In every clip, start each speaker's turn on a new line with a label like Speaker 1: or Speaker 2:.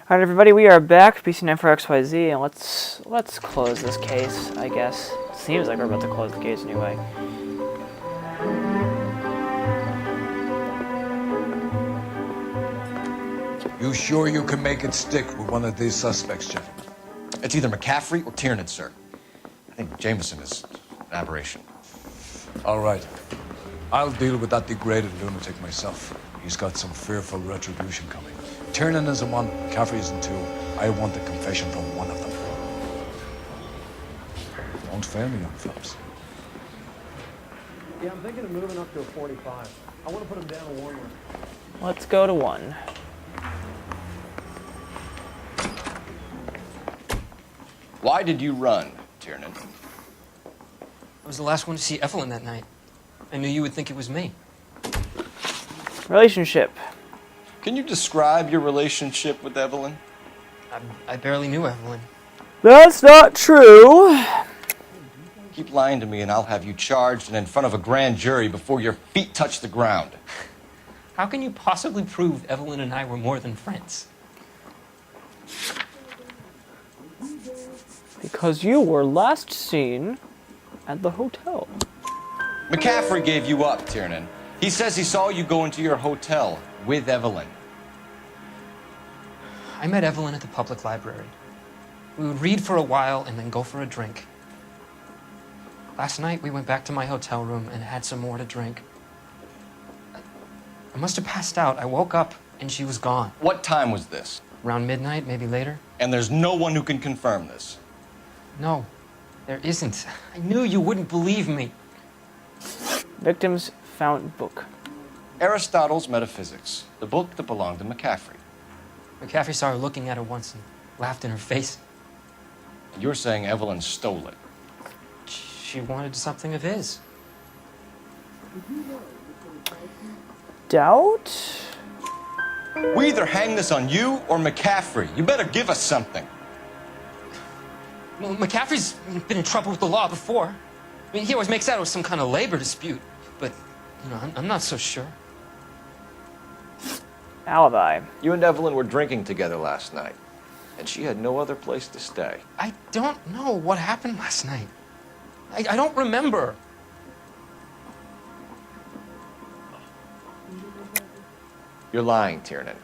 Speaker 1: Alright everybody, we are back, PC94XYZ, and let's close this case, I guess. Seems like we're about to close the case anyway.
Speaker 2: You sure you can make it stick with one of these suspects, Jeff?
Speaker 3: It's either McCaffrey or Tiernan, sir. I think Jameson is an aberration.
Speaker 2: All right. I'll deal with that degraded lunatic myself. He's got some fearful retribution coming. Tiernan isn't one, McCaffrey isn't two. I want the confession from one of them. Don't fail me, young fellas.
Speaker 4: Yeah, I'm thinking of moving up to a 45. I want to put him down a warmer.
Speaker 1: Let's go to 1.
Speaker 3: Why did you run, Tiernan?
Speaker 5: I was the last one to see Evelyn that night. I knew you would think it was me.
Speaker 1: Relationship.
Speaker 3: Can you describe your relationship with Evelyn?
Speaker 5: I barely knew Evelyn.
Speaker 1: That's not true.
Speaker 3: Keep lying to me and I'll have you charged and in front of a grand jury before your feet touch the ground.
Speaker 5: How can you possibly prove Evelyn and I were more than friends?
Speaker 1: Because you were last seen at the hotel.
Speaker 3: McCaffrey gave you up, Tiernan. He says he saw you go into your hotel with Evelyn.
Speaker 5: I met Evelyn at the public library. We would read for a while and then go for a drink. Last night, we went back to my hotel room and had some more to drink. I must have passed out. I woke up and she was gone.
Speaker 3: What time was this?
Speaker 5: Around midnight, maybe later.
Speaker 3: And there's no one who can confirm this.
Speaker 5: No, there isn't. I knew you wouldn't believe me.
Speaker 1: Victims found book.
Speaker 3: Aristotle's Metaphysics, the book that belonged to McCaffrey.
Speaker 5: McCaffrey saw her looking at it once and laughed in her face.
Speaker 3: You're saying Evelyn stole it.
Speaker 5: She wanted something of his.
Speaker 1: Doubt?
Speaker 3: We either hang this on you or McCaffrey. You better give us something.
Speaker 5: Well, McCaffrey's been in trouble with the law before. I mean, he always makes out it was some kind of labor dispute. But, you know, I'm not so sure.
Speaker 1: Alibi.
Speaker 3: You and Evelyn were drinking together last night, and she had no other place to stay.
Speaker 5: I don't know what happened last night. I don't remember.
Speaker 3: You're lying, Tiernan.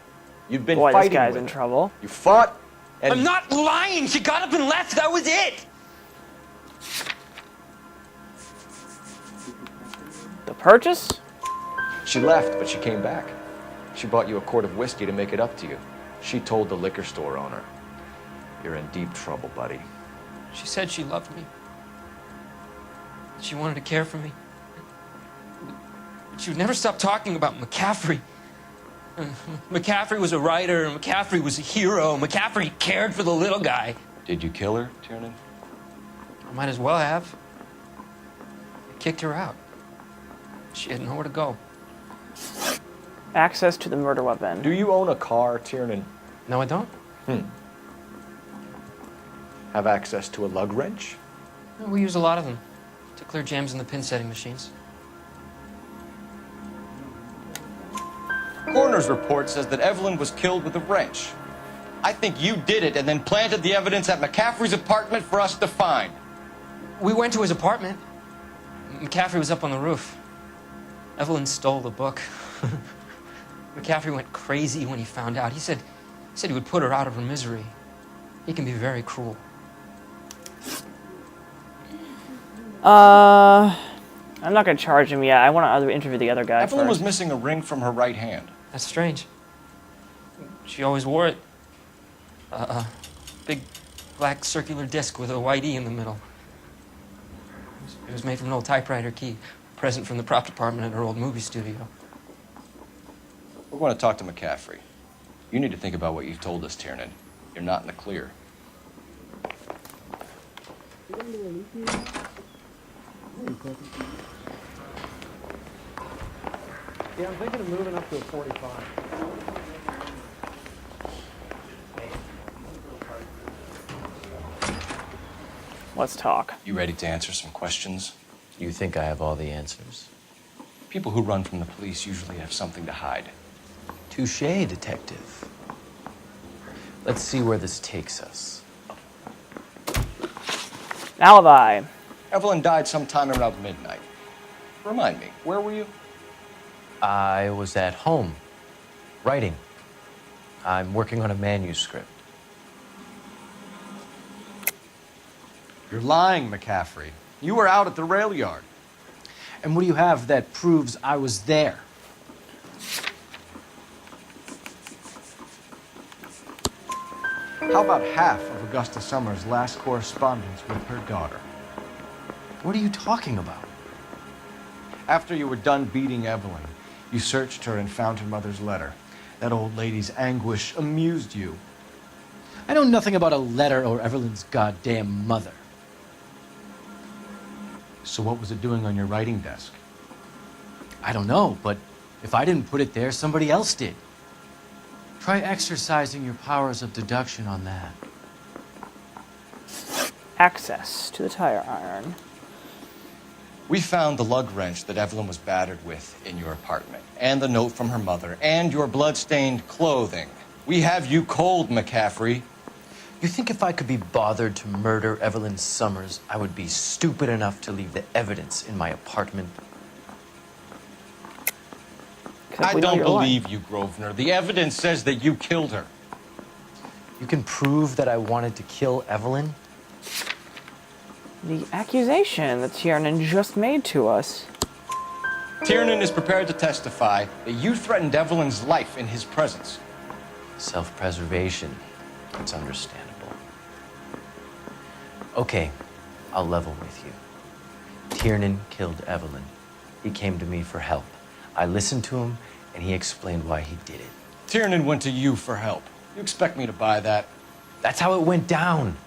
Speaker 3: You've been
Speaker 1: Boy,
Speaker 3: fighting
Speaker 1: this guy's
Speaker 3: with
Speaker 1: in
Speaker 3: her.
Speaker 1: trouble.
Speaker 3: You fought, and
Speaker 5: I'm not lying! She got up and left! That was it!
Speaker 1: The purchase?
Speaker 3: she left, but she came back. She bought you a quart of whiskey to make it up to you. She told the liquor store owner. You're in deep trouble, buddy.
Speaker 5: She said she loved me. She wanted to care for me. But she would never stop talking about McCaffrey. McCaffrey was a writer, McCaffrey was a hero, McCaffrey cared for the little guy.
Speaker 3: Did you kill her, Tiernan?
Speaker 5: I might as well have. I kicked her out. She had nowhere to go.
Speaker 1: Access to the murder weapon.
Speaker 3: Do you own a car, Tiernan?
Speaker 5: No, I don't.
Speaker 3: Have access to a lug wrench?
Speaker 5: No, we use a lot of them to clear jams in the pin setting machines.
Speaker 3: Coroner's report says that Evelyn was killed with a wrench. I think you did it and then planted the evidence at McCaffrey's apartment for us to find.
Speaker 5: We went to his apartment. McCaffrey was up on the roof. Evelyn stole the book. McCaffrey went crazy when he found out. He said he would put her out of her misery. He can be very cruel.
Speaker 1: I'm not gonna charge him yet. I want to interview the other guy
Speaker 3: Evelyn
Speaker 1: first.
Speaker 3: was missing a ring from her right hand.
Speaker 5: That's strange. She always wore it. Big black circular disc with a white E in the middle. It was made from an old typewriter key, a present from the prop department at her old movie studio.
Speaker 3: We're going to talk to McCaffrey. You need to think about what you've told us, Tiernan. You're not in the clear.
Speaker 4: Yeah, I'm thinking of moving up to a 45.
Speaker 1: Let's talk.
Speaker 3: You ready to answer some questions?
Speaker 6: You think I have all the answers?
Speaker 3: People who run from the police usually have something to hide.
Speaker 6: Touché, detective. Let's see where this takes us.
Speaker 1: Alibi.
Speaker 3: Evelyn died sometime around midnight. Remind me, where were you?
Speaker 6: I was at home, writing. I'm working on a manuscript.
Speaker 7: You're lying, McCaffrey. You were out at the rail yard.
Speaker 8: And what do you have that proves I was there?
Speaker 7: How about half of Augusta Summers' last correspondence with her daughter?
Speaker 8: What are you talking about?
Speaker 7: After you were done beating Evelyn, you searched her and found her mother's letter. That old lady's anguish amused you.
Speaker 8: I know nothing about a letter or Evelyn's goddamn mother.
Speaker 7: So what was it doing on your writing desk?
Speaker 8: I don't know, but if I didn't put it there, somebody else did. Try exercising your powers of deduction on that.
Speaker 1: Access to the tire iron.
Speaker 3: We found the lug wrench that Evelyn was battered with in your apartment, and the note from her mother, and your blood-stained clothing. We have you cold, McCaffrey.
Speaker 6: You think if I could be bothered to murder Evelyn Summers, I would be stupid enough to leave the evidence in my apartment?
Speaker 1: Except
Speaker 3: I
Speaker 1: we know
Speaker 3: don't
Speaker 1: you're lying.
Speaker 3: believe you, Grosvenor. The evidence says that you killed her.
Speaker 6: You can prove that I wanted to kill Evelyn?
Speaker 1: The accusation that Tiernan just made to us.
Speaker 3: Tiernan is prepared to testify that you threatened Evelyn's life in his presence.
Speaker 6: Self-preservation. It's understandable. Okay, I'll level with you. Tiernan killed Evelyn. He came to me for help. I listened to him, and he explained why he did it.
Speaker 3: Tiernan went to you for help. You expect me to buy that?
Speaker 6: That's how it went down.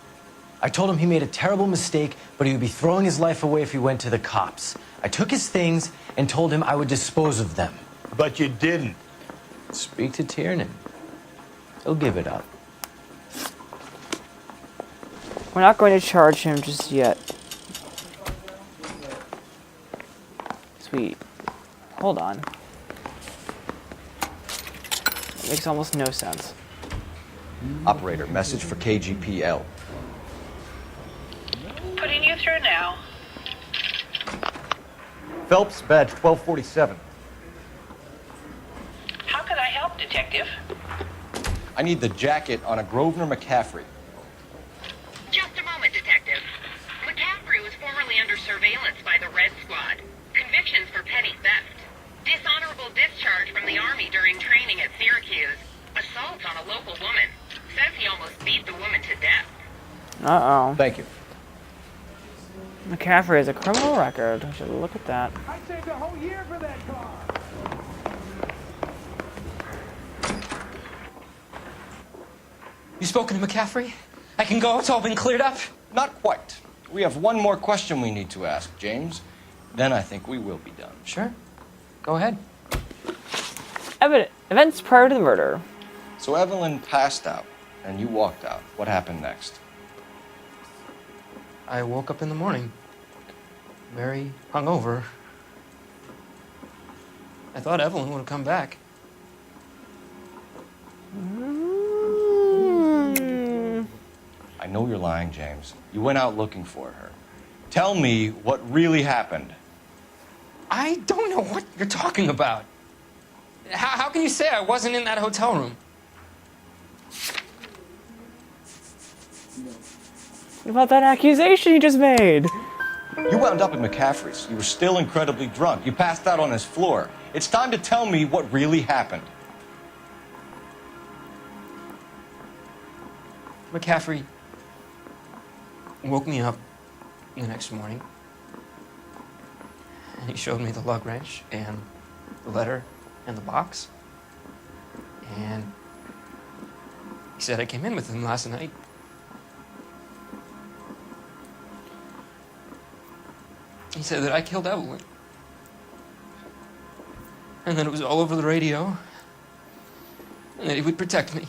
Speaker 6: I told him he made a terrible mistake, but he would be throwing his life away if he went to the cops. I took his things and told him I would dispose of them.
Speaker 7: But you didn't.
Speaker 6: Speak to Tiernan. He'll give it up.
Speaker 1: We're not going to charge him just yet. Sweet. Hold on. That makes almost no sense.
Speaker 3: Operator, message for KGPL.
Speaker 9: Putting you through now.
Speaker 7: Phelps, badge 1247.
Speaker 9: How could I help, Detective?
Speaker 3: I need the jacket on a Grosvenor McCaffrey.
Speaker 9: Just a moment, Detective. McCaffrey was formerly under surveillance by the Red Squad. Convictions for petty theft. Dishonorable discharge from the Army during training at Syracuse. Assault on a local woman. Says he almost beat the woman to death.
Speaker 1: Uh-oh.
Speaker 3: Thank you.
Speaker 1: McCaffrey has a criminal record. We should look at that.
Speaker 4: I saved a whole year for that car.
Speaker 5: You spoken to McCaffrey? I can go? It's all been cleared up?
Speaker 3: Not quite. We have one more question we need to ask, James. Then I think we will be done.
Speaker 5: Sure. Go ahead.
Speaker 1: Events prior to the murder.
Speaker 3: So Evelyn passed out, and you walked out. What happened next?
Speaker 5: I woke up in the morning, very hungover. I thought Evelyn would have come back.
Speaker 3: I know you're lying, James. You went out looking for her. Tell me what really happened.
Speaker 5: I don't know what you're talking about. How can you say I wasn't in that hotel room?
Speaker 1: What about that accusation he just made?
Speaker 3: You wound up at McCaffrey's. You were still incredibly drunk. You passed out on his floor. It's time to tell me what really happened.
Speaker 5: McCaffrey woke me up the next morning. And he showed me the lug wrench and the letter and the box. And he said I came in with him last night. He said that I killed Evelyn. And that it was all over the radio. And that he would protect me.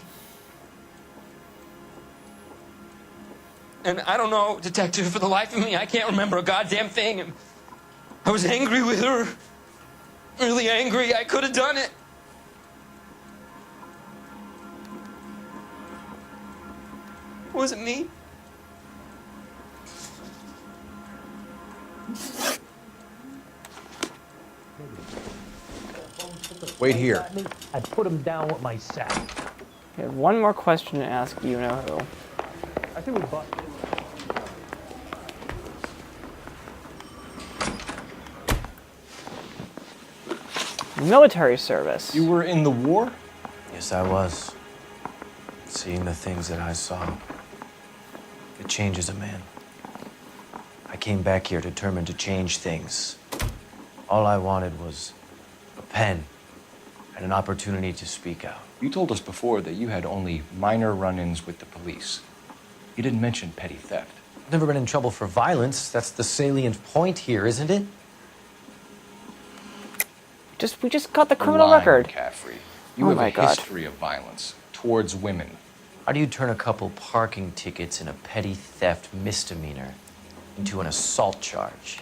Speaker 5: And I don't know, Detective, for the life of me, I can't remember a goddamn thing. I was angry with her. Really angry. I could have done it. wasn't me.
Speaker 7: Wait here.
Speaker 4: I put him down with my sack.
Speaker 1: Okay, one more question to ask you know who.
Speaker 4: I think we busted.
Speaker 1: Military service.
Speaker 3: You were in the war?
Speaker 6: Yes, I was. Seeing the things that I saw, it changes a man. I came back here determined to change things. All I wanted was a pen and an opportunity to speak out.
Speaker 3: You told us before that you had only minor run-ins with the police. You didn't mention petty theft.
Speaker 6: I've never been in trouble for violence. That's the salient point here, isn't it?
Speaker 1: We just got the criminal
Speaker 3: Lying,
Speaker 1: record.
Speaker 3: McCaffrey. You
Speaker 1: Oh
Speaker 3: have
Speaker 1: my
Speaker 3: a
Speaker 1: God.
Speaker 3: history of violence towards women.
Speaker 6: How do you turn a couple parking tickets and a petty theft misdemeanor into an assault charge?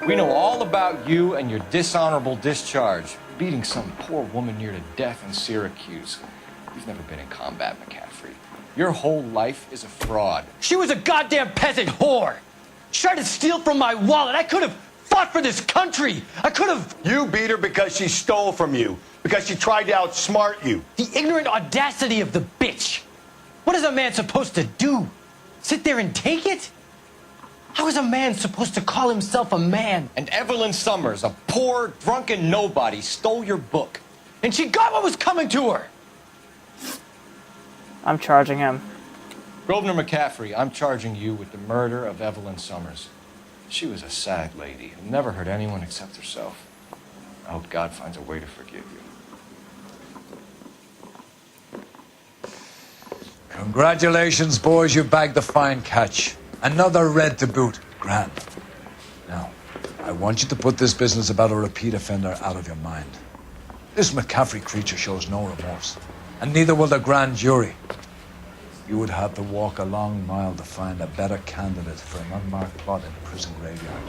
Speaker 3: We know all about you and your dishonorable discharge, beating some poor woman near to death in Syracuse. You've never been in combat, McCaffrey. Your whole life is a fraud.
Speaker 6: She was a goddamn peasant whore. She tried to steal from my wallet. I could have fought for this country. I could have.
Speaker 10: You beat her because she stole from you, because she tried to outsmart you.
Speaker 6: The ignorant audacity of the bitch. What is a man supposed to do? Sit there and take it? How is a man supposed to call himself a man?
Speaker 3: And Evelyn Summers, a poor, drunken nobody, stole your book.
Speaker 6: And she got what was coming to her.
Speaker 1: I'm charging him.
Speaker 3: Grosvenor McCaffrey, I'm charging you with the murder of Evelyn Summers. She was a sad lady who never hurt anyone except herself. I hope God finds a way to forgive you.
Speaker 2: Congratulations, boys. You bagged a fine catch. Another red to boot. Grand. Now, I want you to put this business about a repeat offender out of your mind. This McCaffrey creature shows no remorse, and neither will the grand jury. You would have to walk a long mile to find a better candidate for an unmarked plot in a prison graveyard.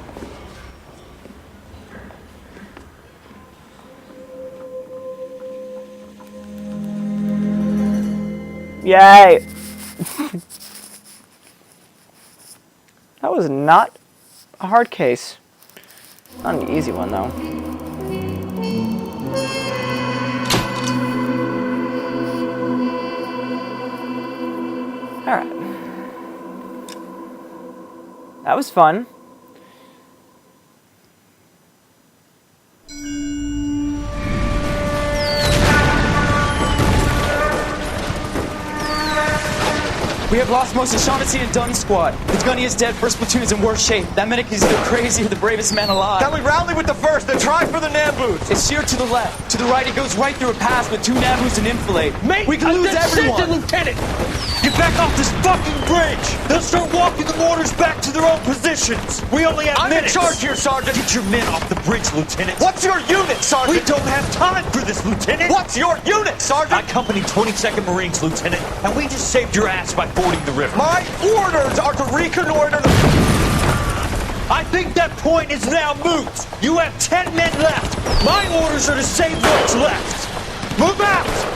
Speaker 1: Yay! That was not a hard case. Not an easy one, though. Alright. That was fun.
Speaker 11: We have lost most of Shaughnessy and Dunn's squad. The gunny is dead, first platoon is in worse shape. That medic is either crazy or the bravest man alive.
Speaker 10: Then we rally with the first and try for the Nambus.
Speaker 11: It's sheer to the left. To the right, it goes right through a pass with 2 Nambus and enfilade. Mate, we can lose everyone.
Speaker 10: Lieutenant! Get back off this fucking bridge! They'll start walking the mortars back to their own positions. We only have minutes. I'm in charge here, Sergeant. Get your men off the bridge, Lieutenant. What's your unit, Sergeant? We don't have time for this, Lieutenant. What's your unit, Sergeant? I company 22nd Marines, Lieutenant, and we just saved your ass by fording the river. My orders are to reconnoiter the... I think that point is now moot. You have 10 men left. My orders are to save what's left. Move out!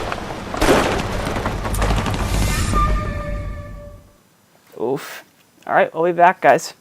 Speaker 1: Oof. Alright, we'll be back, guys.